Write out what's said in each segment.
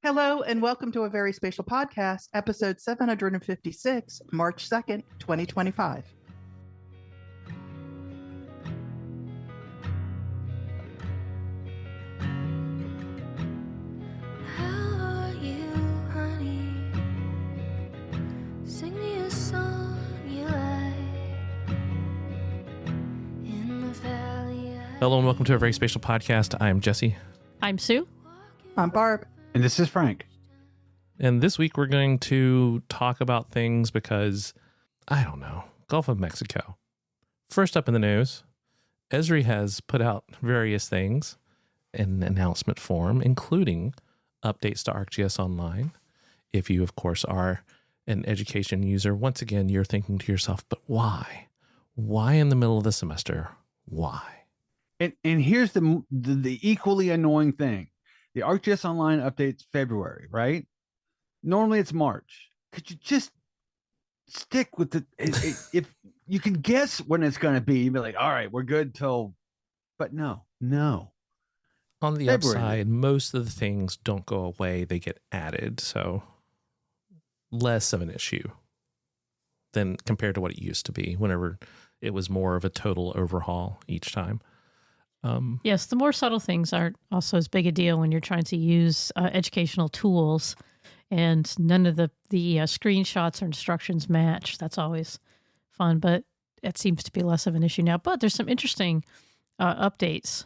Hello, and welcome to a Very Spatial Podcast, episode 756, March 2nd, 2025. Hello and welcome to a Very Spatial Podcast. I'm Jesse. I'm Sue. I'm Barb. And this is Frank. And this week we're going to talk about things because, I don't know, Gulf of Mexico. First up in the news, Esri has put out various things in announcement form, including updates to ArcGIS Online. If you, of course, are an education user, once again, you're thinking to yourself, but why? Why in the middle of the semester? Why? And here's the equally annoying thing. The ArcGIS Online update's February, right? Normally it's March. Could you just stick with if you can guess when it's going to be, you'd be like, all right, we're good till, but no. On the February. upside, most of the things don't go away. They get added. So less of an issue than compared to what it used to be whenever it was more of a total overhaul each time. Yes, the more subtle things aren't also as big a deal when you're trying to use educational tools and none of the screenshots or instructions match. That's always fun, but it seems to be less of an issue now. But there's some interesting updates.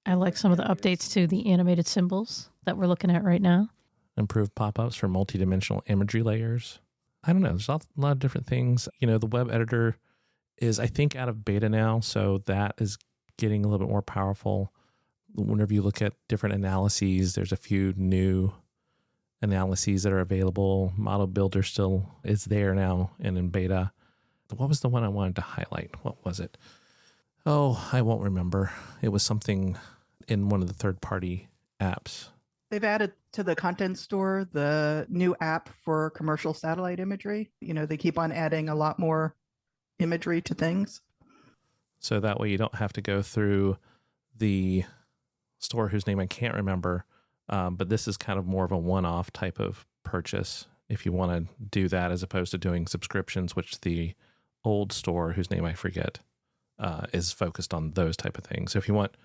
I like some of the updates to the animated symbols that we're looking at right now. Improved pop-ups for multidimensional imagery layers. I don't know. There's a lot of different things. You know, the web editor is, I think, out of beta now, so that is getting a little bit more powerful. Whenever you look at different analyses, there's a few new analyses that are available. Model Builder still is there now and in beta. What was the one I wanted to highlight? What was it? Oh, I won't remember. It was something in one of the third-party apps. They've added to the content store the new app for commercial satellite imagery. You know, they keep on adding a lot more imagery to things. So that way you don't have to go through the store whose name I can't remember. But this is kind of more of a one-off type of purchase if you want to do that as opposed to doing subscriptions, which the old store whose name I forget is focused on those type of things. So if you want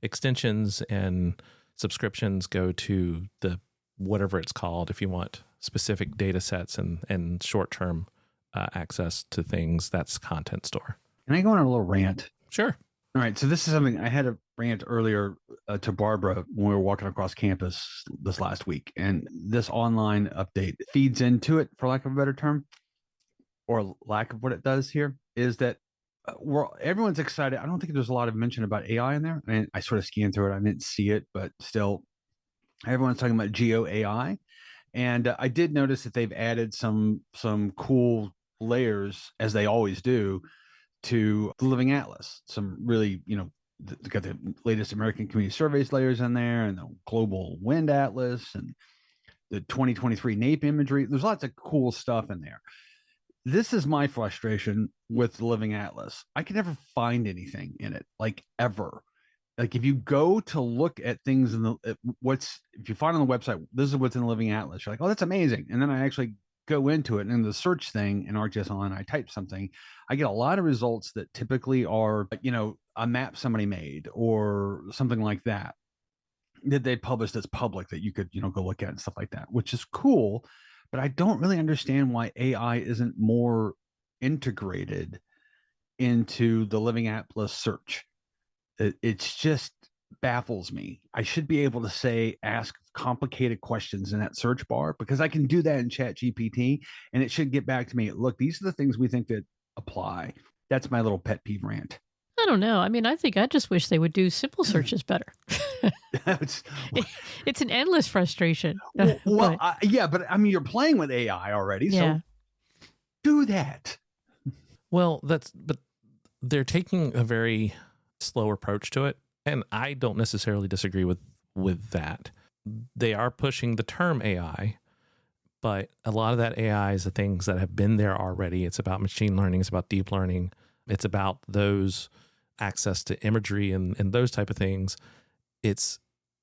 extensions and subscriptions, go to the whatever it's called. If you want specific data sets and short-term access to things, that's Content Store. Can I go on a little rant? Sure. All right. So this is something I had a rant earlier to Barbara when we were walking across campus this last week. And this online update feeds into it, for lack of a better term, or lack of what it does here, is that everyone's excited. I don't think there's a lot of mention about AI in there. I mean, I sort of scanned through it. I didn't see it, but still, everyone's talking about Geo AI. And I did notice that they've added some cool layers, as they always do, to the Living Atlas. Some really, they've got the latest American Community Surveys layers in there, and the Global Wind Atlas, and the 2023 NAPE imagery. There's lots of cool stuff in there. This is my frustration with the Living Atlas. I can never find anything in it, like ever. Like if you go to look at things if you find on the website, this is what's in the Living Atlas, you're like, oh, that's amazing. And then I actually go into it, and in the search thing in ArcGIS Online, I type something, I get a lot of results that typically are, a map somebody made or something like that they published as public that you could, go look at and stuff like that, which is cool. But I don't really understand why AI isn't more integrated into the Living Atlas search. It's just baffles me. I should be able to ask complicated questions in that search bar, because I can do that in ChatGPT and it should get back to me. Look, these are the things we think that apply. That's my little pet peeve rant. I don't know. I mean, I think I just wish they would do simple searches better. It's an endless frustration. But I mean, you're playing with AI already, so do that. Well, but they're taking a very slow approach to it, and I don't necessarily disagree with that. They are pushing the term AI, but a lot of that AI is the things that have been there already. It's about machine learning. It's about deep learning. It's about those access to imagery and those type of things. It's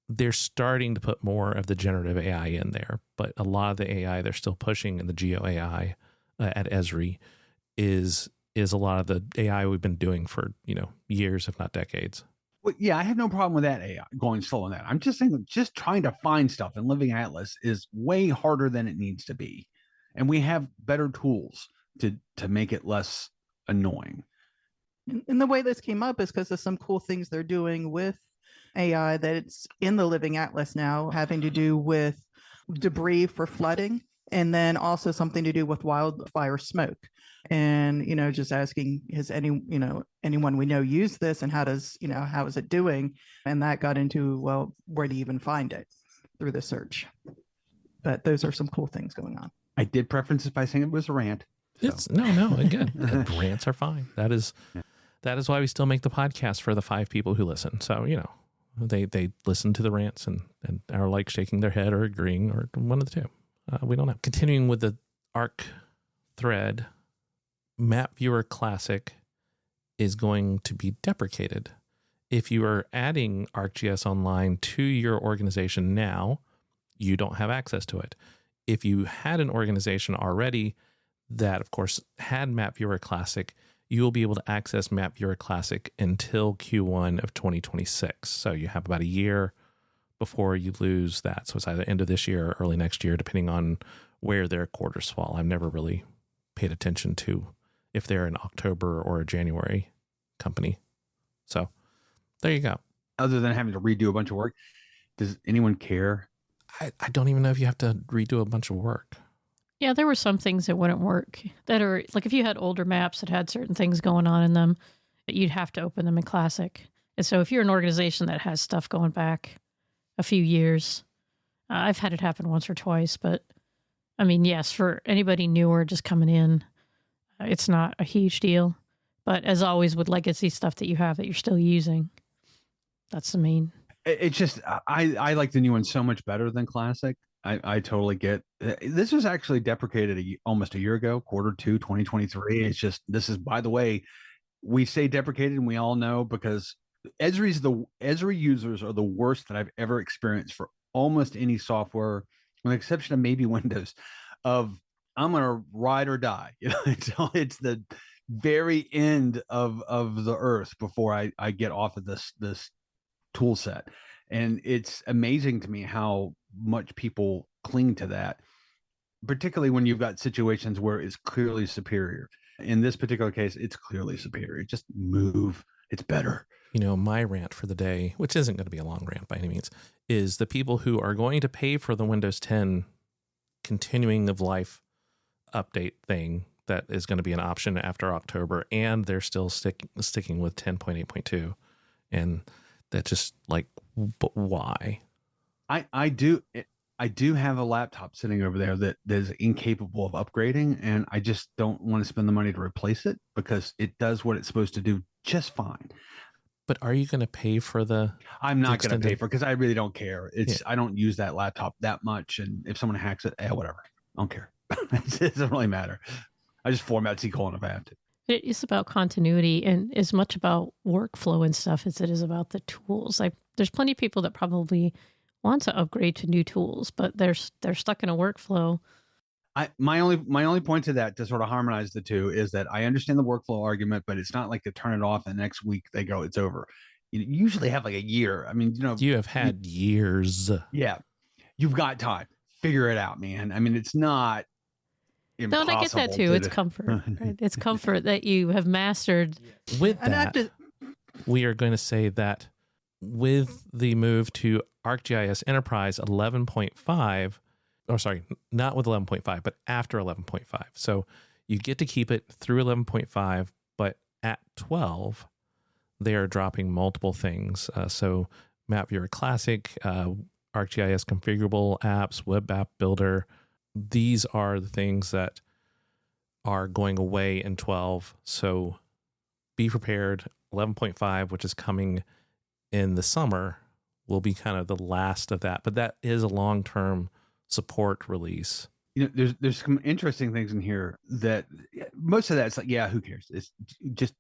they're starting to put more of the generative AI in there, but a lot of the AI they're still pushing in the Geo AI at Esri is a lot of the AI we've been doing for, years, if not decades. Well, yeah, I have no problem with that AI going slow on that. I'm just saying that just trying to find stuff in Living Atlas is way harder than it needs to be. And we have better tools to make it less annoying. And the way this came up is because of some cool things they're doing with AI that's in the Living Atlas now, having to do with debris for flooding, and then also something to do with wildfire smoke. And, just asking, has anyone we know used this, and how is it doing? And that got into, well, where do you even find it? Through the search. But those are some cool things going on. I did preference it by saying it was a rant. So. It's again, rants are fine. That is why we still make the podcast for the 5 people who listen. So, they listen to the rants and are like shaking their head or agreeing, or one of the two. We don't know. Continuing with the ARC thread, Map Viewer Classic is going to be deprecated. If you are adding ArcGIS Online to your organization now, you don't have access to it. If you had an organization already that, of course, had Map Viewer Classic, you will be able to access Map Viewer Classic until Q1 of 2026. So you have about a year before you lose that. So it's either end of this year or early next year, depending on where their quarters fall. I've never really paid attention to if they're an October or a January company. So there you go. Other than having to redo a bunch of work, does anyone care? I don't even know if you have to redo a bunch of work. Yeah, there were some things that wouldn't work. That are like if you had older maps that had certain things going on in them, you'd have to open them in Classic. And so if you're an organization that has stuff going back a few years, I've had it happen once or twice. But I mean, yes, for anybody newer just coming in, it's not a huge deal. But as always with legacy stuff that you have that you're still using, that's the main. It's just, I like the new one so much better than Classic. I totally get this was actually deprecated almost a year ago, Q2 2023. It's just, this is, by the way, we say deprecated and we all know because Esri users are the worst that I've ever experienced for almost any software, with the exception of maybe Windows, of I'm going to ride or die. It's the very end of the earth before I get off of this tool set. And it's amazing to me how much people cling to that, particularly when you've got situations where it's clearly superior. In this particular case, it's clearly superior. Just move. It's better. My rant for the day, which isn't going to be a long rant by any means, is the people who are going to pay for the Windows 10 continuing of life update thing that is going to be an option after October, and they're still sticking with 10.8.2. And that's just like, but why? I do have a laptop sitting over there that is incapable of upgrading, and I just don't want to spend the money to replace it because it does what it's supposed to do just fine. But are you going to pay for the? I'm not going to pay for it because I really don't care. I don't use that laptop that much, and if someone hacks it, whatever, I don't care. It doesn't really matter. I just format C: if I have to. It is about continuity and as much about workflow and stuff as it is about the tools. There's plenty of people that probably want to upgrade to new tools, but they're stuck in a workflow. My only point to that, to sort of harmonize the two, is that I understand the workflow argument, but it's not like they turn it off and next week they go, it's over. You usually have like a year. I mean, you have had years. Yeah, you've got time. Figure it out, man. I mean, it's not impossible. No, I get that too. It's comfort. Right? It's comfort that you have mastered. With that, we are going to say that with the move to ArcGIS Enterprise 11.5, or sorry, not with 11.5, but after 11.5. So you get to keep it through 11.5, but at 12, they are dropping multiple things. So Map Viewer Classic, ArcGIS configurable apps, Web App Builder. These are the things that are going away in 12. So be prepared. 11.5, which is coming in the summer, will be kind of the last of that. But that is a long-term support release. There's some interesting things in here that most of that's like, yeah, who cares? It's just,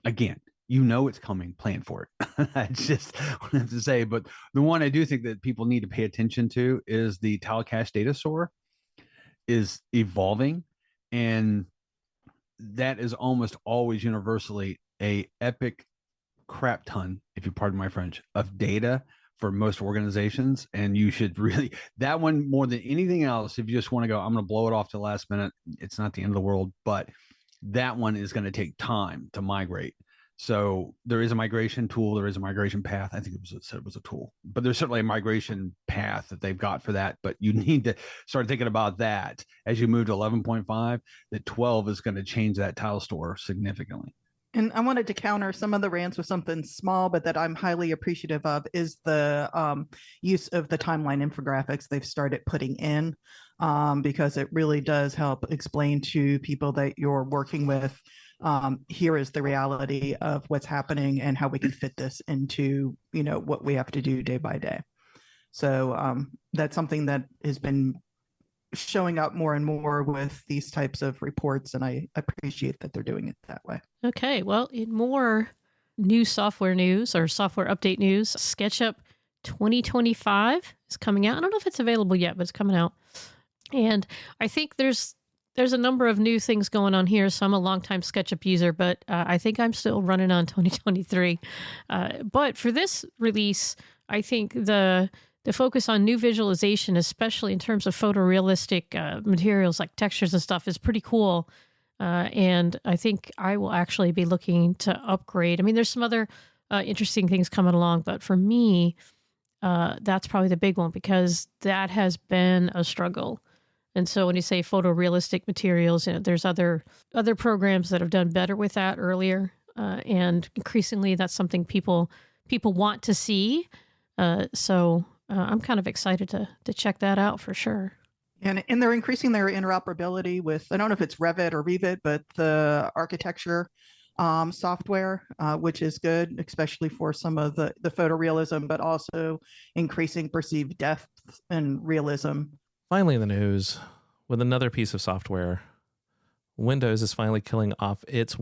again, you know it's coming, plan for it. It's just what I have to say. But the one I do think that people need to pay attention to is the tile cache data store is evolving, and that is almost always universally a epic crap ton, if you pardon my French, of data for most organizations. And you should really, that one more than anything else, if you just want to go, I'm going to blow it off to the last minute, it's not the end of the world, but that one is going to take time to migrate. So there is a migration tool, there is a migration said it was a tool, but there's certainly a migration path that they've got for that. But you need to start thinking about that as you move to 11.5, that 12 is going to change that tile store significantly. And I wanted to counter some of the rants with something small, but that I'm highly appreciative of is the use of the timeline infographics they've started putting in, because it really does help explain to people that you're working with, here is the reality of what's happening and how we can fit this into, what we have to do day by day. So that's something that has been showing up more and more with these types of reports, and I appreciate that they're doing it that way. Okay, well, in more new software news or software update news, SketchUp 2025 is coming out. I don't know if it's available yet, but it's coming out. And I think there's a number of new things going on here. So I'm a longtime SketchUp user, but I think I'm still running on 2023. But for this release, I think the focus on new visualization, especially in terms of photorealistic materials like textures and stuff, is pretty cool. And I think I will actually be looking to upgrade. I mean, there's some other interesting things coming along, but for me, that's probably the big one because that has been a struggle. And so when you say photorealistic materials, there's other programs that have done better with that earlier. And increasingly, that's something people want to see. So I'm kind of excited to check that out for sure. And they're increasing their interoperability with, I don't know if it's Revit or Revit, but the architecture software, which is good, especially for some of the photorealism, but also increasing perceived depth and realism. Finally in the news, with another piece of software, Windows is finally killing off its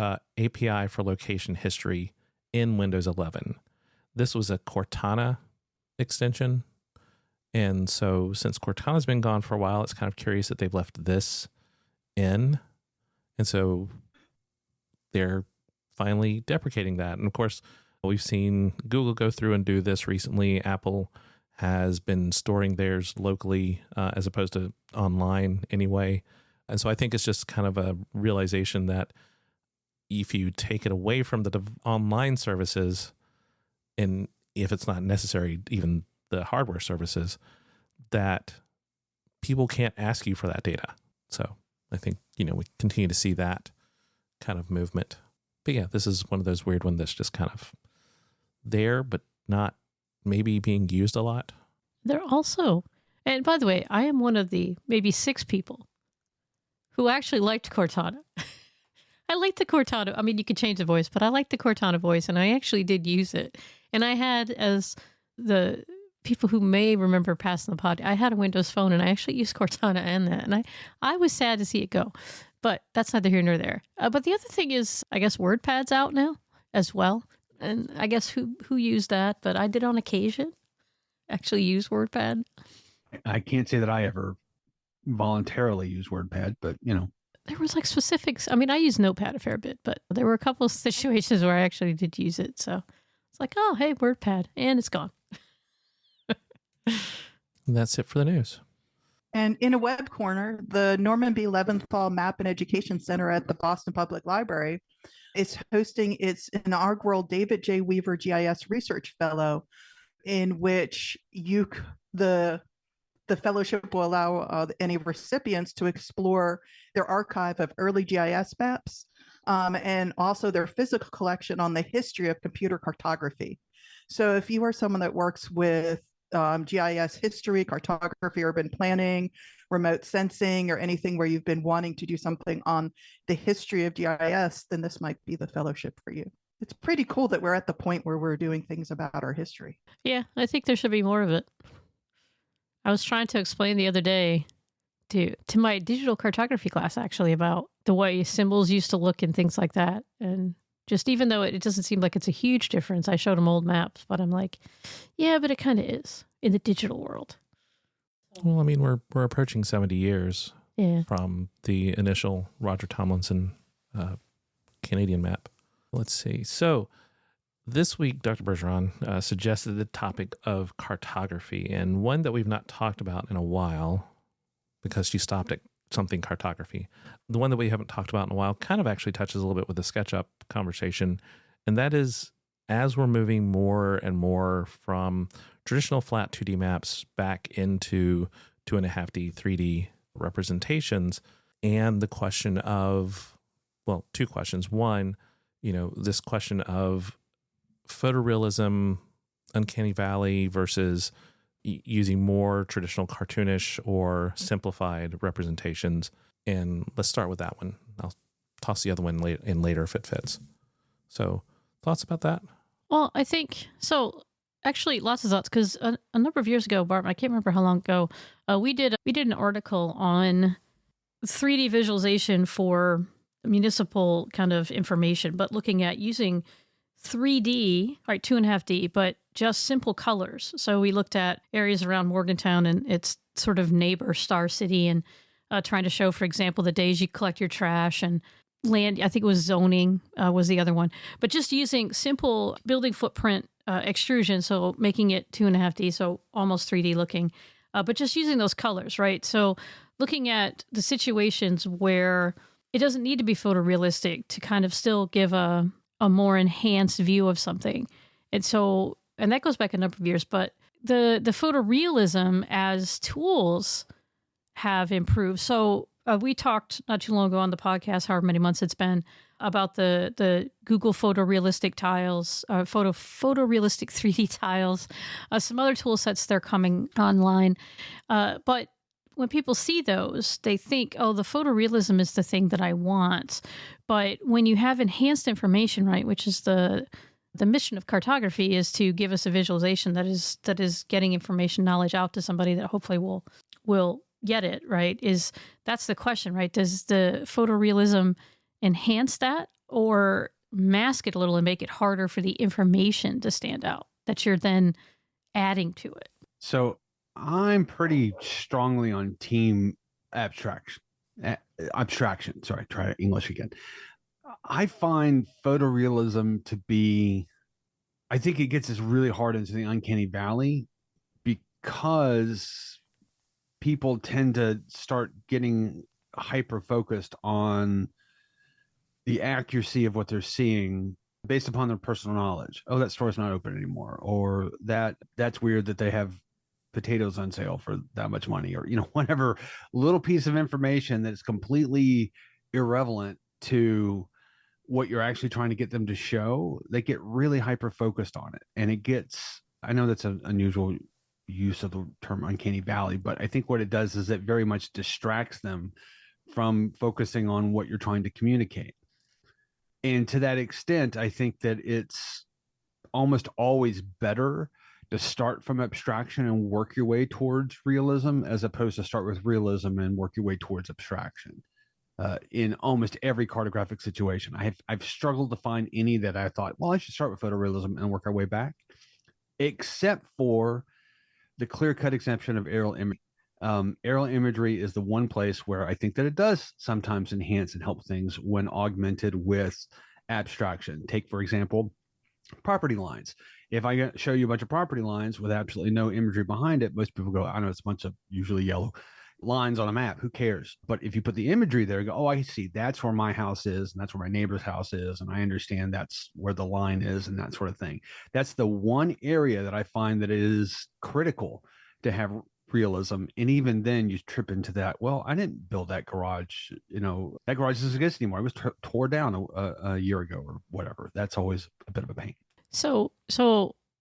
API for location history in Windows 11. This was a Cortana extension. And so since Cortana's been gone for a while, it's kind of curious that they've left this in. And so they're finally deprecating that. And of course, we've seen Google go through and do this recently. Apple has been storing theirs locally as opposed to online anyway. And so I think it's just kind of a realization that if you take it away from the online services, and if it's not necessary, even the hardware services, that people can't ask you for that data. So I think, we continue to see that kind of movement. But yeah, this is one of those weird ones that's just kind of there, but not maybe being used a lot. They're also, and by the way, I am one of the maybe 6 people who actually liked Cortana. I like the Cortana. I mean, you could change the voice, but I like the Cortana voice, and I actually did use it. And I had, as the people who may remember passing the pod, I had a Windows phone, and I actually used Cortana and that. And I was sad to see it go, but that's neither here nor there. But the other thing is, I guess WordPad's out now as well. And I guess who used that, but I did on occasion actually use WordPad. I can't say that I ever voluntarily use WordPad, but there was like specifics. I mean, I use Notepad a fair bit, but there were a couple of situations where I actually did use it. So it's like, oh, hey, WordPad, and it's gone. And that's it for the news. And in a web corner, the Norman B. Leventhal Map and Education Center at the Boston Public Library is hosting its inaugural David J. Weaver GIS Research Fellow, in which the fellowship will allow any recipients to explore their archive of early GIS maps and also their physical collection on the history of computer cartography. So if you are someone that works with GIS history, cartography, urban planning, remote sensing, or anything where you've been wanting to do something on the history of GIS, then this might be the fellowship for you. It's pretty cool that we're at the point where we're doing things about our history. Yeah, I think there should be more of it. I was trying to explain the other day to my digital cartography class, actually, about the way symbols used to look and things like that. And Just even though it doesn't seem like it's a huge difference. I showed them old maps, but I'm like, yeah, but it kind of is in the digital world. Well, I mean, we're approaching 70 years Yeah. from the initial Roger Tomlinson Canadian map. Let's see. So this week, Dr. Bergeron suggested the topic of cartography, and one that we've not talked about in a while because she stopped at something cartography. The one that we haven't talked about in a while kind of actually touches a little bit with the SketchUp conversation, and that is as we're moving more and more from traditional flat 2D maps back into 2.5D, 3D representations, and the question of, well, two questions. One, this question of photorealism, uncanny valley versus using more traditional cartoonish or simplified representations. And let's start with that one. I'll toss the other one in later if it fits. So thoughts about that? Well, I think so. Actually, lots of thoughts, because a number of years ago, Bart, I can't remember how long ago, we did an article on 3D visualization for municipal kind of information, but looking at using 3D, right, 2.5D, but just simple colors. So we looked at areas around Morgantown and its sort of neighbor, Star City, and trying to show, for example, the days you collect your trash and land. I think it was zoning was the other one, but just using simple building footprint extrusion, so making it 2.5D, so almost 3D looking, but just using those colors, right? So looking at the situations where it doesn't need to be photorealistic to kind of still give a more enhanced view of something. And so, and that goes back a number of years, but the photorealism as tools have improved. So we talked not too long ago on the podcast, however many months it's been, about the Google photorealistic tiles, photorealistic 3D tiles, some other tool sets that are coming online. But when people see those, they think, oh, the photorealism is the thing that I want. But when you have enhanced information, right, which is the mission of cartography, is to give us a visualization that is getting information knowledge out to somebody that hopefully will get it, right? That's the question, right? Does the photorealism enhance that or mask it a little and make it harder for the information to stand out that you're then adding to it? So I'm pretty strongly on team abstraction. Sorry, try English again. I find photorealism to be, I think it gets us really hard into the uncanny valley because people tend to start getting hyper focused on the accuracy of what they're seeing based upon their personal knowledge. Oh, that store's not open anymore, or that's weird that they have potatoes on sale for that much money, or whatever little piece of information that's completely irrelevant to what you're actually trying to get them to show. They get really hyper focused on it, and I know that's an unusual use of the term uncanny valley, but I think what it does is it very much distracts them from focusing on what you're trying to communicate. And to that extent, I think that it's almost always better to start from abstraction and work your way towards realism, as opposed to start with realism and work your way towards abstraction. In almost every cartographic situation, I've struggled to find any that I thought, well, I should start with photorealism and work our way back, except for the clear-cut exception of aerial imagery. Aerial imagery is the one place where I think that it does sometimes enhance and help things when augmented with abstraction. Take, for example, property lines. If I show you a bunch of property lines with absolutely no imagery behind it, most people go, I know it's a bunch of usually yellow lines on a map. Who cares? But if you put the imagery there, you go, oh, I see. That's where my house is, and that's where my neighbor's house is, and I understand that's where the line is, and that sort of thing. That's the one area that I find that it is critical to have realism. And even then you trip into that, well, I didn't build that garage, that garage doesn't exist anymore. It was tore down a year ago or whatever. That's always a bit of a pain. So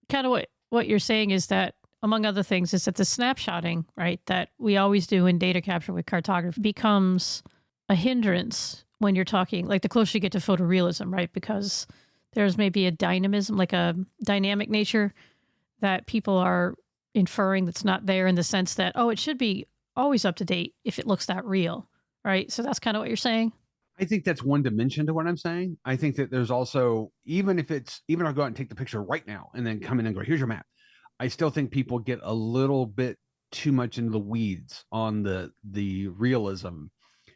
kind of what you're saying is that, among other things, is that the snapshotting, right, that we always do in data capture with cartography becomes a hindrance when you're talking, like the closer you get to photorealism, right? Because there's maybe a dynamism, like a dynamic nature that people are inferring that's not there, in the sense that, oh, it should be always up to date if it looks that real, right? So that's kind of what you're saying. I think that's one dimension to what I'm saying. I think that there's also, even if I'll go out and take the picture right now and then come in and go, here's your map. I still think people get a little bit too much into the weeds on the realism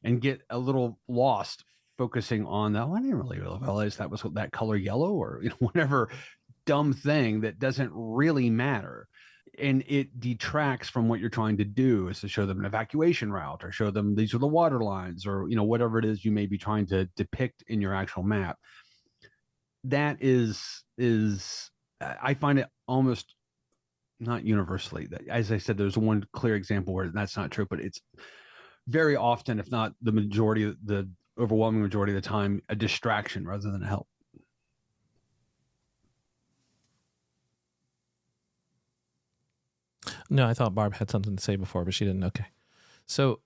and get a little lost focusing on that. Oh, I didn't really realize that was that color yellow, or whatever dumb thing that doesn't really matter. And it detracts from what you're trying to do, is to show them an evacuation route, or show them these are the water lines, or whatever it is you may be trying to depict in your actual map. That is I find it almost, not universally, as I said, there's one clear example where that's not true, but it's very often, if not the overwhelming majority of the time, a distraction rather than a help. No, I thought Barb had something to say before, but she didn't. Okay. So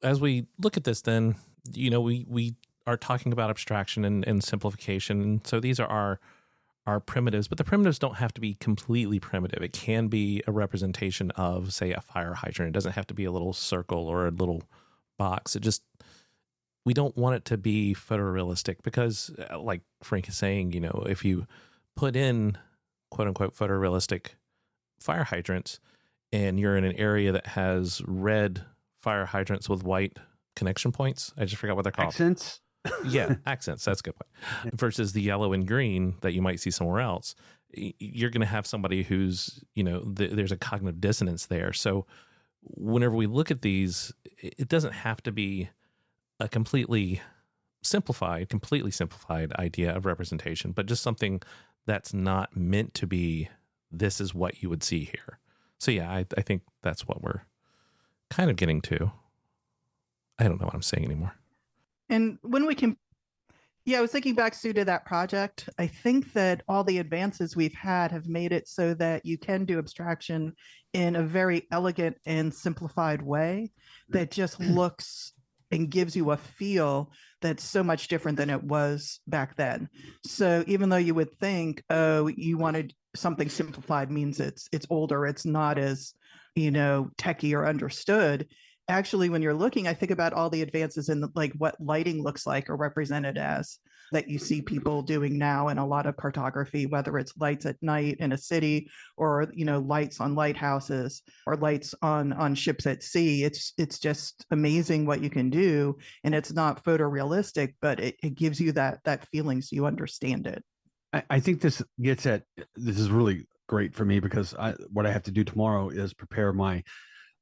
as we look at this, then, we are talking about abstraction and simplification. And so these are our primitives, but the primitives don't have to be completely primitive. It can be a representation of, say, a fire hydrant. It doesn't have to be a little circle or a little box. We don't want it to be photorealistic because, like Frank is saying, if you put in quote unquote photorealistic fire hydrants and you're in an area that has red fire hydrants with white connection points, I just forgot what they're called. Accents. Yeah, accents. That's a good point. Versus the yellow and green that you might see somewhere else, you're going to have somebody who's, there's a cognitive dissonance there. So whenever we look at these, it doesn't have to be a completely simplified idea of representation, but just something that's not meant to be, this is what you would see here. So yeah, I think that's what we're kind of getting to. I don't know what I'm saying anymore. And when we can, I was thinking back, Sue, to that project. I think that all the advances we've had have made it so that you can do abstraction in a very elegant and simplified way that just looks and gives you a feel that's so much different than it was back then. So even though you would think, oh, you wanted something simplified means it's older, it's not as, techie or understood. Actually, when you're looking, I think about all the advances in what lighting looks like or represented as, that you see people doing now in a lot of cartography, whether it's lights at night in a city or, lights on lighthouses or lights on ships at sea. It's just amazing what you can do. And it's not photorealistic, but it gives you that feeling so you understand it. I think this is really great for me, because what I have to do tomorrow is prepare my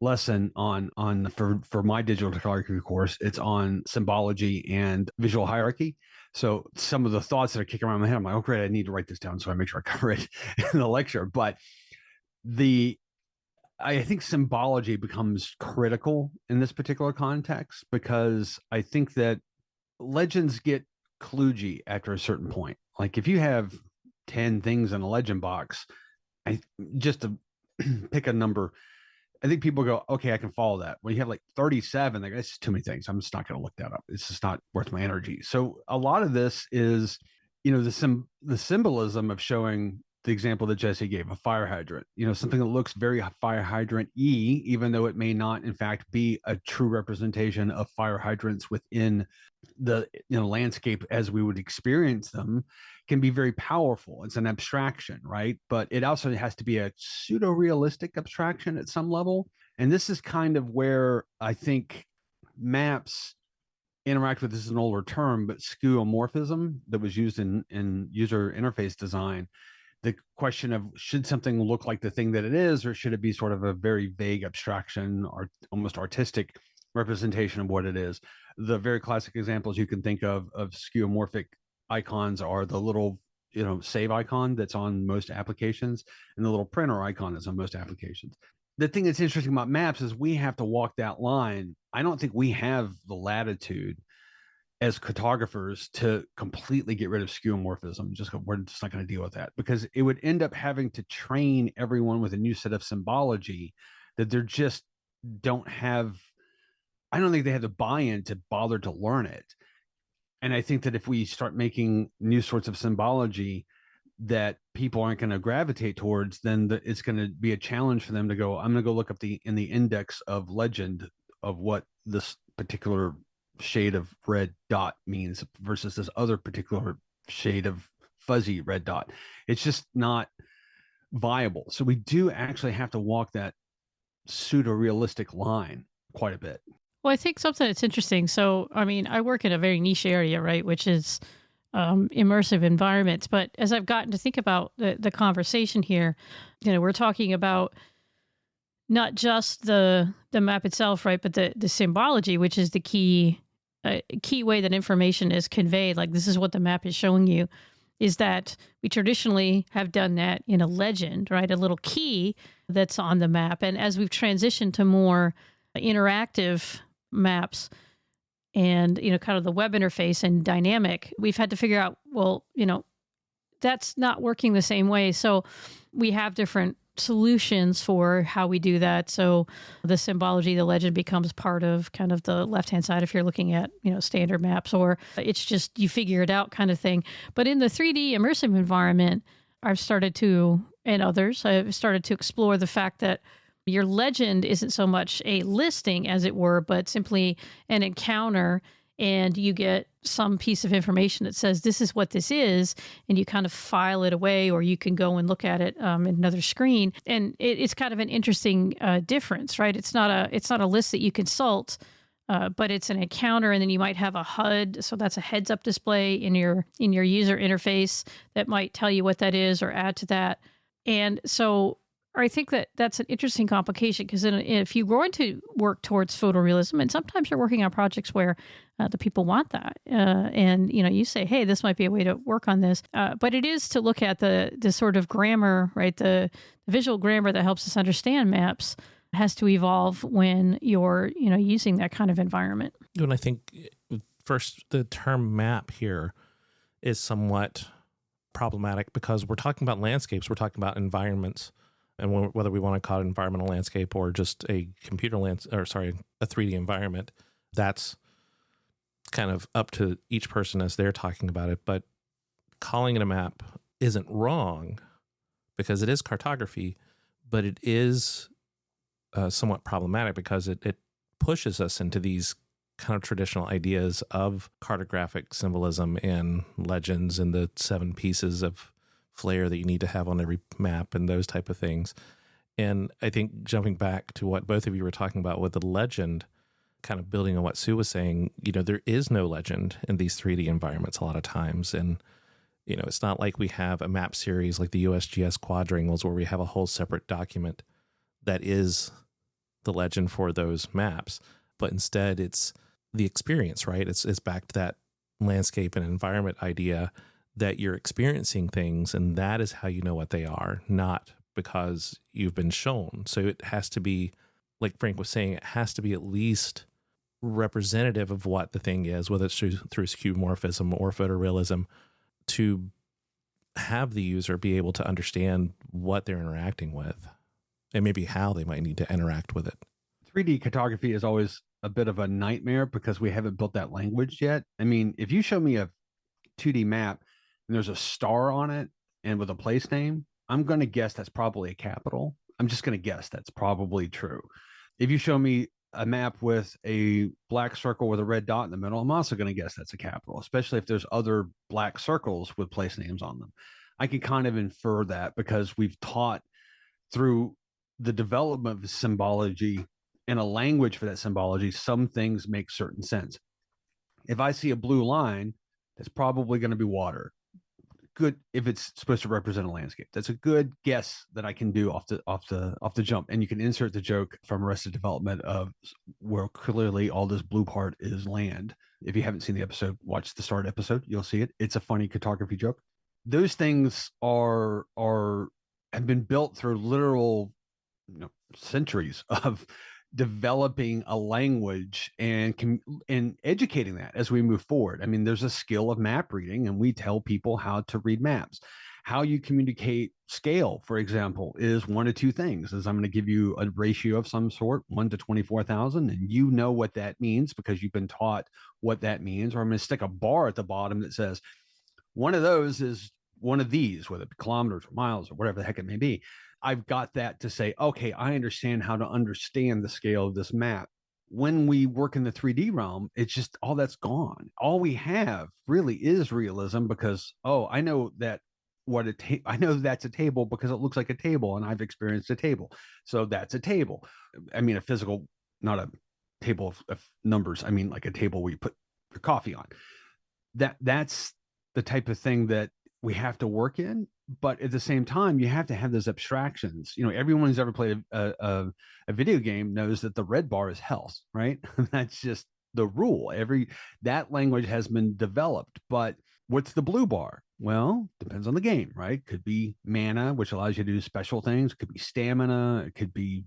lesson for my digital cartography course. It's on symbology and visual hierarchy. So some of the thoughts that are kicking around my head, I'm like, oh great, I need to write this down so I make sure I cover it in the lecture. But I think symbology becomes critical in this particular context, because I think that legends get kludgy after a certain point. Like if you have 10 things in a legend box, just to pick a number, I think people go, okay, I can follow that. When you have 37, that's too many things. I'm just not going to look that up. It's just not worth my energy. So a lot of this is, the symbolism of showing the example that Jesse gave, a fire hydrant, something that looks very fire hydrant-y, even though it may not, in fact, be a true representation of fire hydrants within the landscape as we would experience them, can be very powerful. It's an abstraction, right? But it also has to be a pseudo-realistic abstraction at some level. And this is kind of where I think maps interact with, this is an older term, but skeuomorphism that was used in user interface design. The question of, should something look like the thing that it is, or should it be sort of a very vague abstraction or almost artistic representation of what it is? The very classic examples you can think of skeuomorphic icons are the little, save icon that's on most applications, and the little printer icon that's on most applications. The thing that's interesting about maps is we have to walk that line. I don't think we have the latitude as cartographers to completely get rid of skeuomorphism. We're just not going to deal with that, because it would end up having to train everyone with a new set of symbology that they're just don't have. I don't think they have the buy-in to bother to learn it. And I think that if we start making new sorts of symbology that people aren't going to gravitate towards, then it's going to be a challenge for them to go, I'm going to go look up in the index of legend of what this particular shade of red dot means versus this other particular shade of fuzzy red dot. It's just not viable. So we do actually have to walk that pseudo-realistic line quite a bit. Well, I think something that's interesting. So, I mean, I work in a very niche area, right, which is immersive environments. But as I've gotten to think about the conversation here, we're talking about not just the map itself, right, but the symbology, which is the key way that information is conveyed. Like, this is what the map is showing you, is that we traditionally have done that in a legend, right, a little key that's on the map. And as we've transitioned to more interactive maps and, kind of the web interface and dynamic, we've had to figure out, well, that's not working the same way. So we have different solutions for how we do that. So the symbology, the legend becomes part of kind of the left-hand side if you're looking at, standard maps, or it's just you figure it out kind of thing. But in the 3D immersive environment, I've started to explore the fact that your legend isn't so much a listing, as it were, but simply an encounter, and you get some piece of information that says this is what this is, and you kind of file it away, or you can go and look at it in another screen. And it's kind of an interesting difference, right? It's not a list that you consult, but it's an encounter, and then you might have a HUD, so that's a heads-up display in your user interface that might tell you what that is or add to that. And so I think that's an interesting complication, because if you're going to work towards photorealism, and sometimes you're working on projects where the people want that, and you say, hey, this might be a way to work on this, but it is to look at the sort of grammar, right? The visual grammar that helps us understand maps has to evolve when you're using that kind of environment. And I think first, the term map here is somewhat problematic because we're talking about landscapes, we're talking about environments. And whether we want to call it environmental landscape or just a a 3D environment, that's kind of up to each person as they're talking about it. But calling it a map isn't wrong because it is cartography, but it is somewhat problematic because it pushes us into these kind of traditional ideas of cartographic symbolism and legends and the 7 pieces of flair that you need to have on every map and those type of things. And I think jumping back to what both of you were talking about with the legend, kind of building on what Sue was saying, there is no legend in these 3D environments a lot of times. And, it's not like we have a map series like the USGS quadrangles where we have a whole separate document that is the legend for those maps. But instead it's the experience, right? It's back to that landscape and environment idea that you're experiencing things, and that is how you know what they are, not because you've been shown. So it has to be, like Frank was saying, it has to be at least representative of what the thing is, whether it's through skeuomorphism or photorealism, to have the user be able to understand what they're interacting with and maybe how they might need to interact with it. 3D cartography is always a bit of a nightmare because we haven't built that language yet. I mean, if you show me a 2D map and there's a star on it and with a place name, I'm going to guess that's probably a capital. I'm just going to guess that's probably true. If you show me a map with a black circle with a red dot in the middle, I'm also going to guess that's a capital, especially if there's other black circles with place names on them. I can kind of infer that because we've taught through the development of symbology and a language for that symbology, some things make certain sense. If I see a blue line, that's probably going to be water. Good if it's supposed to represent a landscape. That's a good guess that I can do off the jump. And you can insert the joke from Arrested Development of where clearly all this blue part is land. If you haven't seen the episode, watch the start episode. You'll see it. It's a funny cartography joke. Those things have been built through literal centuries of developing a language and educating that as we move forward. I mean, there's a skill of map reading, and we tell people how to read maps. How you communicate scale, for example, is one of two things. Is I'm going to give you a ratio of some sort, 1 to 24,000, and you know what that means because you've been taught what that means. Or I'm going to stick a bar at the bottom that says one of those is one of these, whether it be kilometers or miles or whatever the heck it may be. I've got that to say, okay, I understand how to understand the scale of this map. when we work in the 3D realm, it's just all that's gone. All we have really is realism because, oh, I know that I know that's a table because it looks like a table and I've experienced a table. So that's a table. I mean, a physical, not a table of numbers. I mean, like a table where you put your coffee on. That's the type of thing that we have to work in. But at the same time, you have to have those abstractions. Everyone who's ever played a video game knows that the red bar is health, right? That's just the rule. That language has been developed. But what's the blue bar? Well, depends on the game, right? Could be mana, which allows you to do special things. It could be stamina. It could be,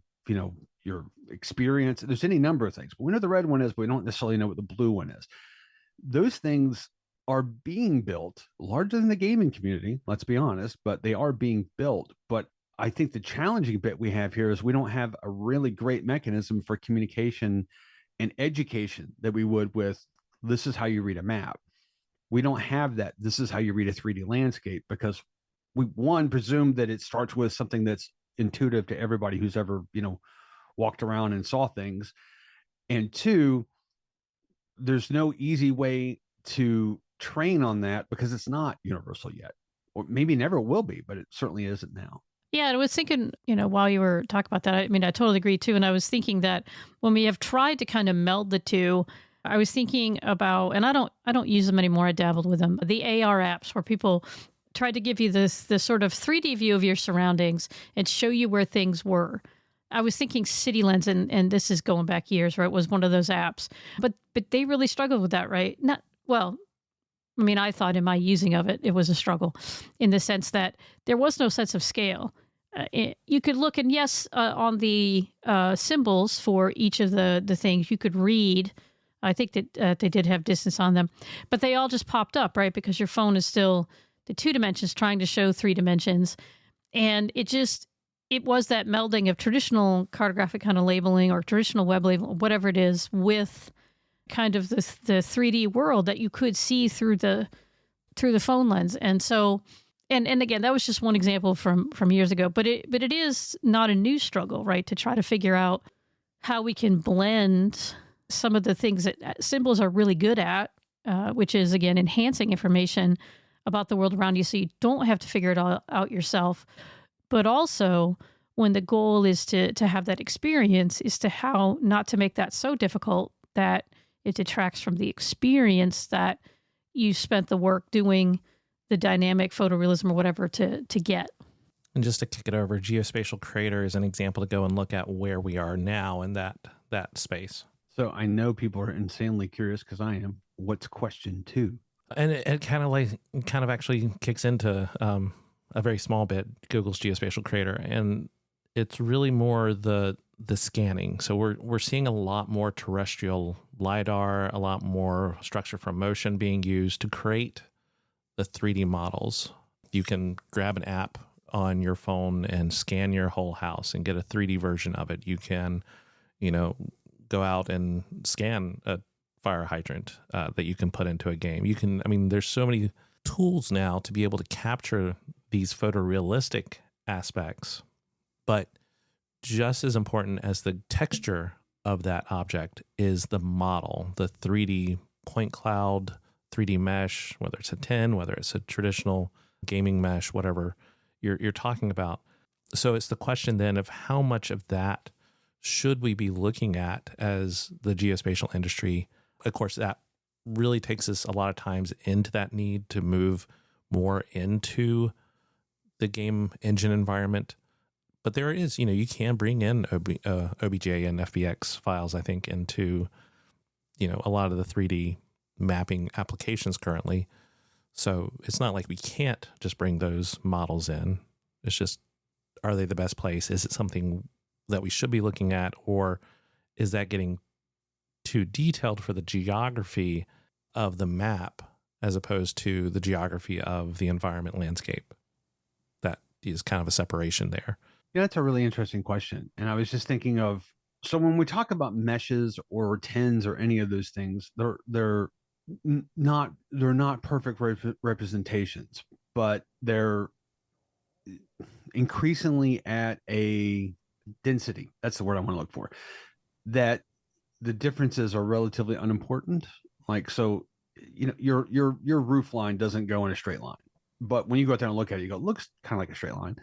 your experience. There's any number of things. But we know the red one is, but we don't necessarily know what the blue one is. Those things are being built larger than the gaming community, let's be honest, but they are being built. But I think the challenging bit we have here is we don't have a really great mechanism for communication and education that we would with, this is how you read a map. We don't have that. This is how you read a 3D landscape, because we, one, presume that it starts with something that's intuitive to everybody who's ever, walked around and saw things. And two, there's no easy way to train on that because it's not universal yet, or maybe never will be, but it certainly isn't now. Yeah, I was thinking, while you were talking about that, I mean, I totally agree too. And I was thinking that when we have tried to kind of meld the two, I was thinking about, and I don't use them anymore. I dabbled with them. The AR apps where people try to give you this sort of 3D view of your surroundings and show you where things were. I was thinking City Lens, and this is going back years, right? Was one of those apps, but they really struggled with that, right? I mean, I thought in my using of it, it was a struggle in the sense that there was no sense of scale. You could look, and yes, on the symbols for each of the things, you could read. I think that they did have distance on them, but they all just popped up, right? Because your phone is still the 2 dimensions trying to show 3 dimensions. And it was that melding of traditional cartographic kind of labeling or traditional web labeling, whatever it is, with kind of the 3D world that you could see through the phone lens. And so, and again, that was just one example from years ago, but it is not a new struggle, right? To try to figure out how we can blend some of the things that symbols are really good at, which is, again, enhancing information about the world around you so you don't have to figure it all out yourself. But also, when the goal is to have that experience, is to how not to make that so difficult that it detracts from the experience that you spent the work doing the dynamic photorealism or whatever to get. And just to kick it over, Geospatial Creator is an example to go and look at where we are now in that space. So I know people are insanely curious, because I am. What's question 2? And it kind of actually kicks into a very small bit Google's Geospatial Creator, and it's really more the scanning. So we're seeing a lot more terrestrial LiDAR, a lot more structure from motion being used to create the 3D models. You can grab an app on your phone and scan your whole house and get a 3D version of it. You can, go out and scan a fire hydrant that you can put into a game. There's so many tools now to be able to capture these photorealistic aspects, but just as important as the texture of that object is the model, the 3D point cloud, 3D mesh, whether it's a 10, whether it's a traditional gaming mesh, whatever you're talking about. So it's the question then of how much of that should we be looking at as the geospatial industry. Of course, that really takes us a lot of times into that need to move more into the game engine environment. But there is, you can bring in OBJ and FBX files, I think, into, a lot of the 3D mapping applications currently. So it's not like we can't just bring those models in. It's just, are they the best place? Is it something that we should be looking at, or is that getting too detailed for the geography of the map as opposed to the geography of the environment landscape? That is kind of a separation there. Yeah, that's a really interesting question. And I was just thinking of, so when we talk about meshes or tens or any of those things, they're not perfect representations, but they're increasingly at a density. That's the word I want to look for. That the differences are relatively unimportant. Like, so, your roof line doesn't go in a straight line, but when you go out there and look at it, you go, looks kind of like a straight line,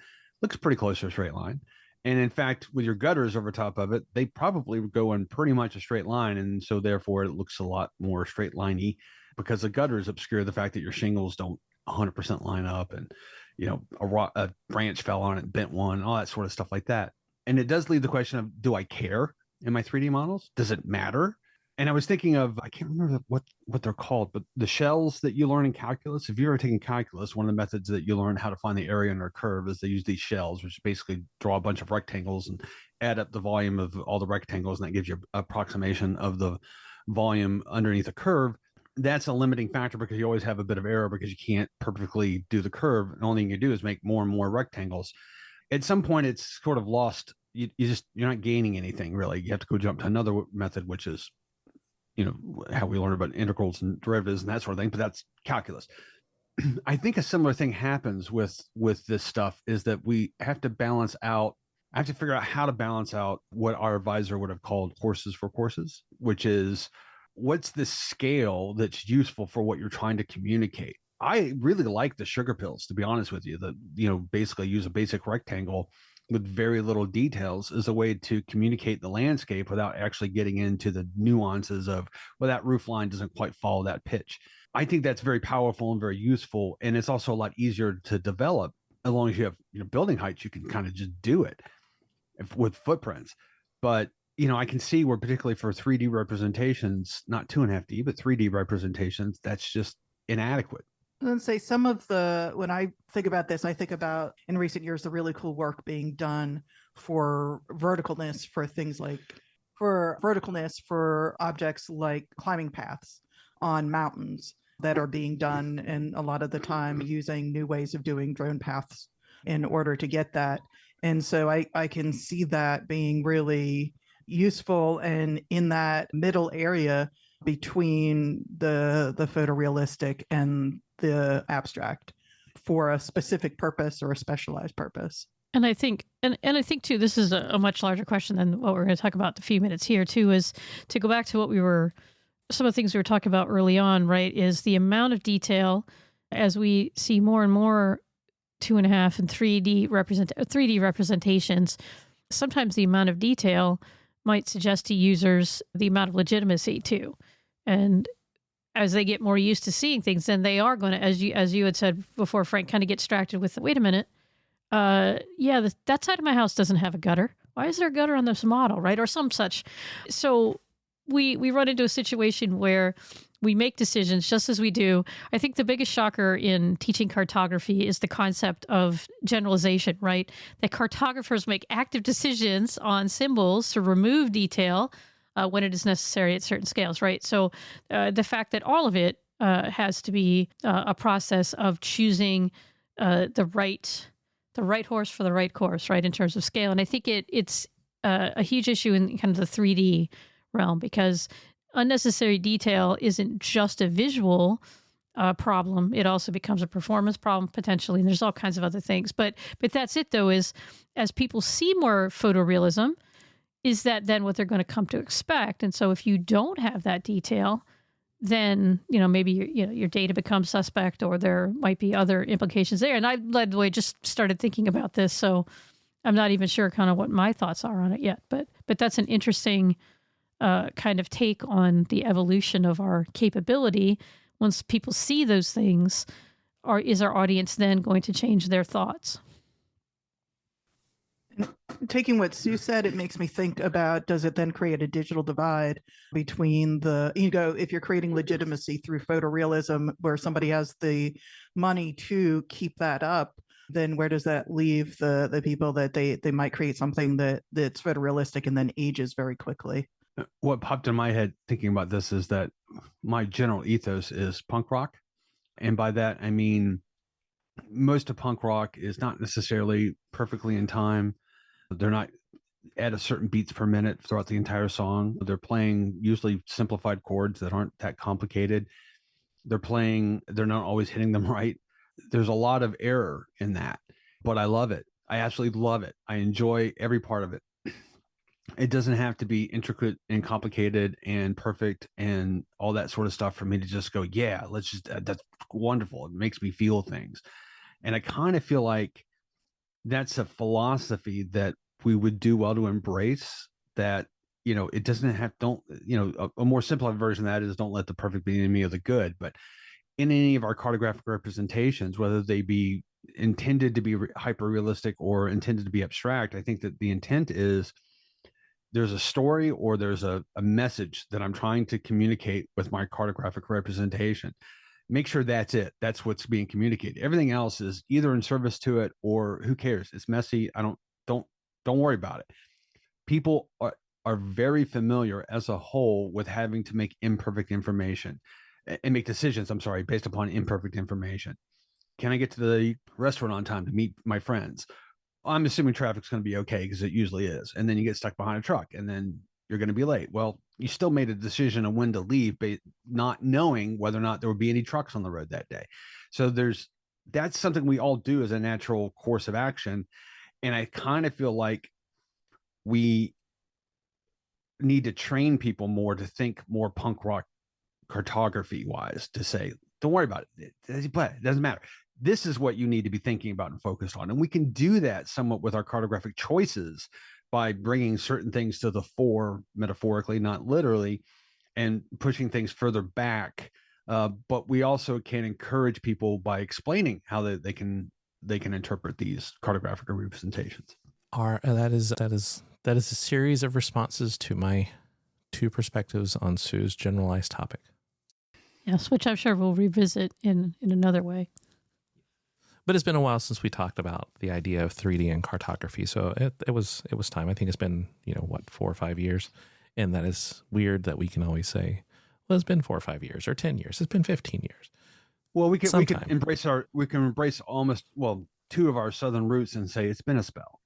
looks pretty close to a straight line. And in fact, with your gutters over top of it, they probably go in pretty much a straight line. And so therefore it looks a lot more straight liney because the gutters obscure the fact that your shingles don't 100% line up, and, a branch fell on it, bent one, all that sort of stuff like that. And it does leave the question of, do I care in my 3D models? Does it matter? And I was thinking of, I can't remember what they're called, but the shells that you learn in calculus, if you're ever taking calculus, one of the methods that you learn how to find the area under a curve is they use these shells, which basically draw a bunch of rectangles and add up the volume of all the rectangles. And that gives you an approximation of the volume underneath a curve. That's a limiting factor because you always have a bit of error because you can't perfectly do the curve. The only thing you do is make more and more rectangles. At some point, it's sort of lost. You're not gaining anything really. You have to go jump to another method, which is, how we learn about integrals and derivatives and that sort of thing, but that's calculus. I think a similar thing happens with this stuff is that we have to balance out. I have to figure out how to balance out what our advisor would have called horses for courses, which is, what's the scale that's useful for what you're trying to communicate? I really like the sugar pills, to be honest with you, that, basically use a basic rectangle with very little details as a way to communicate the landscape without actually getting into the nuances of, well, that roof line doesn't quite follow that pitch. I think that's very powerful and very useful. And it's also a lot easier to develop as long as you have, building heights, you can kind of just do it with footprints. But, I can see where, particularly for 3D representations, not 2.5D, but 3D representations, that's just inadequate. And say when I think about this, I think about in recent years, the really cool work being done for verticalness for objects like climbing paths on mountains that are being done, and a lot of the time using new ways of doing drone paths in order to get that. And so I can see that being really useful, and in that middle area between the photorealistic and the abstract for a specific purpose or a specialized purpose. And I think, and I think too, this is a much larger question than what we're going to talk about in a few minutes here too, is to go back to some of the things we were talking about early on, right? Is the amount of detail as we see more and more 2.5 and 3D representations. Sometimes the amount of detail might suggest to users the amount of legitimacy too. And as they get more used to seeing things, then they are going to, as you had said before, Frank, kind of get distracted with, wait a minute, that side of my house doesn't have a gutter. Why is there a gutter on this model, right? Or some such. So we run into a situation where we make decisions just as we do. I think the biggest shocker in teaching cartography is the concept of generalization, right? That cartographers make active decisions on symbols to remove detail when it is necessary at certain scales, right? So the fact that all of it has to be a process of choosing the right horse for the right course, right, in terms of scale. And I think it's a huge issue in kind of the 3D realm, because unnecessary detail isn't just a visual problem. It also becomes a performance problem potentially, and there's all kinds of other things. But that's it, though, is as people see more photorealism, is that then what they're going to come to expect? And so if you don't have that detail, then, maybe your data becomes suspect, or there might be other implications there. And I, by the way, just started thinking about this, so I'm not even sure kind of what my thoughts are on it yet. But that's an interesting kind of take on the evolution of our capability. Once people see those things, is our audience then going to change their thoughts? Taking what Sue said, it makes me think about, does it then create a digital divide between if you're creating legitimacy through photorealism where somebody has the money to keep that up, then where does that leave the people that they might create something that's photorealistic and then ages very quickly? What popped in my head thinking about this is that my general ethos is punk rock. And by that, I mean, most of punk rock is not necessarily perfectly in time. They're not at a certain beats per minute throughout the entire song. They're playing usually simplified chords that aren't that complicated. They're not always hitting them right. There's a lot of error in that, but I love it. I absolutely love it. I enjoy every part of it. It doesn't have to be intricate and complicated and perfect and all that sort of stuff for me to just go, yeah, let's just, that's wonderful. It makes me feel things. And I kind of feel like that's a philosophy that we would do well to embrace, that, it doesn't have, don't, a more simplified version of that is don't let the perfect be the enemy of the good. But in any of our cartographic representations, whether they be intended to be hyper realistic or intended to be abstract, I think that the intent is there's a story or there's a message that I'm trying to communicate with my cartographic representation. Make sure that's it. That's what's being communicated. Everything else is either in service to it or who cares? It's messy. Don't worry about it. People are very familiar as a whole with having to make imperfect information and make decisions, based upon imperfect information. Can I get to the restaurant on time to meet my friends? I'm assuming traffic's going to be okay because it usually is. And then you get stuck behind a truck and then you're going to be late. Well, you still made a decision on when to leave, but not knowing whether or not there would be any trucks on the road that day. So that's something we all do as a natural course of action. And I kind of feel like we need to train people more to think more punk rock cartography wise, to say, don't worry about it. It doesn't matter. This is what you need to be thinking about and focused on. And we can do that somewhat with our cartographic choices by bringing certain things to the fore, metaphorically, not literally, and pushing things further back. But we also can encourage people by explaining how they can interpret these cartographic representations. That is a series of responses to my two perspectives on Sue's generalized topic. Yes, which I'm sure we'll revisit in another way. But it's been a while since we talked about the idea of 3D and cartography. So it was time. I think it's been, 4 or 5 years. And that is weird that we can always say, well, it's been 4 or 5 years or 10 years. It's been 15 years. Well, we can embrace almost, two of our southern roots and say it's been a spell.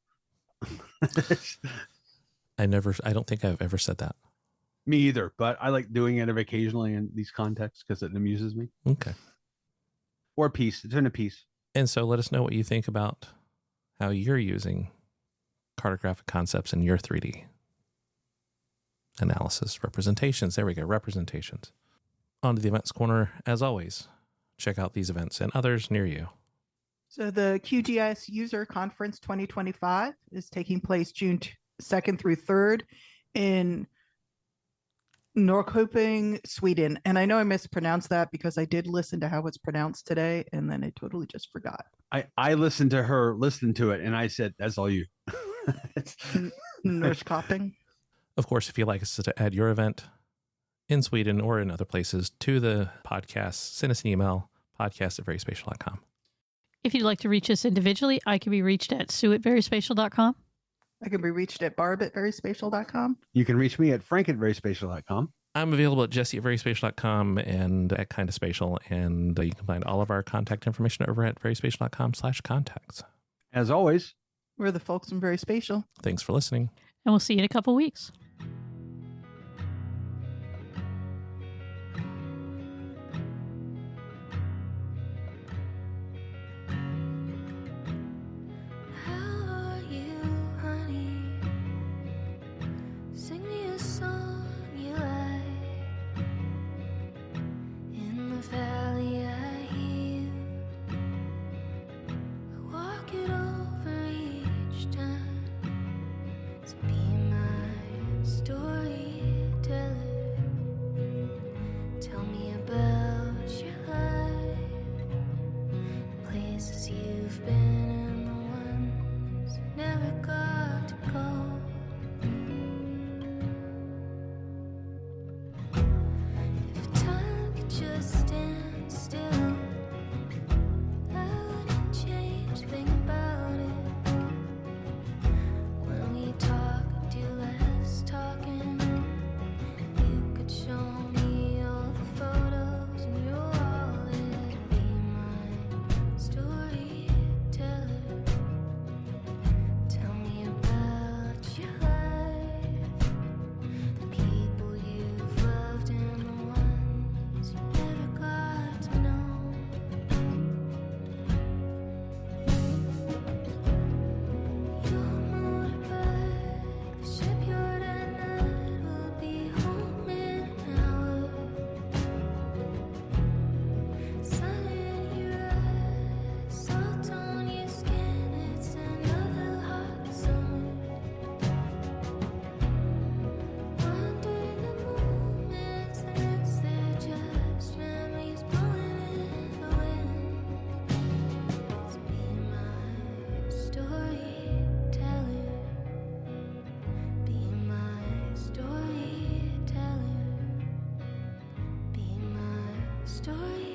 I don't think I've ever said that. Me either, but I like doing it occasionally in these contexts because it amuses me. Okay. Or a piece. It's in a piece. And so let us know what you think about how you're using cartographic concepts in your 3D analysis representations. There we go. Representations. On to the events corner. As always, check out these events and others near you. So the QGIS User Conference 2025 is taking place June 2nd through 3rd in Norrköping, Sweden. And I know I mispronounced that because I did listen to how it's pronounced today, and then I totally just forgot. I listened to it, and I said, that's all you. Norrköping. Of course, if you'd like us to add your event in Sweden or in other places to the podcast, send us an email, podcast@veryspatial.com. If you'd like to reach us individually, I can be reached at sue@veryspatial.com. I can be reached at barb@veryspatial.com. You can reach me at frank@veryspatial.com. I'm available at jesse@veryspatial.com and at Kinda Spatial. And you can find all of our contact information over at veryspatial.com/contacts. As always, we're the folks from Very Spatial. Thanks for listening. And we'll see you in a couple weeks. story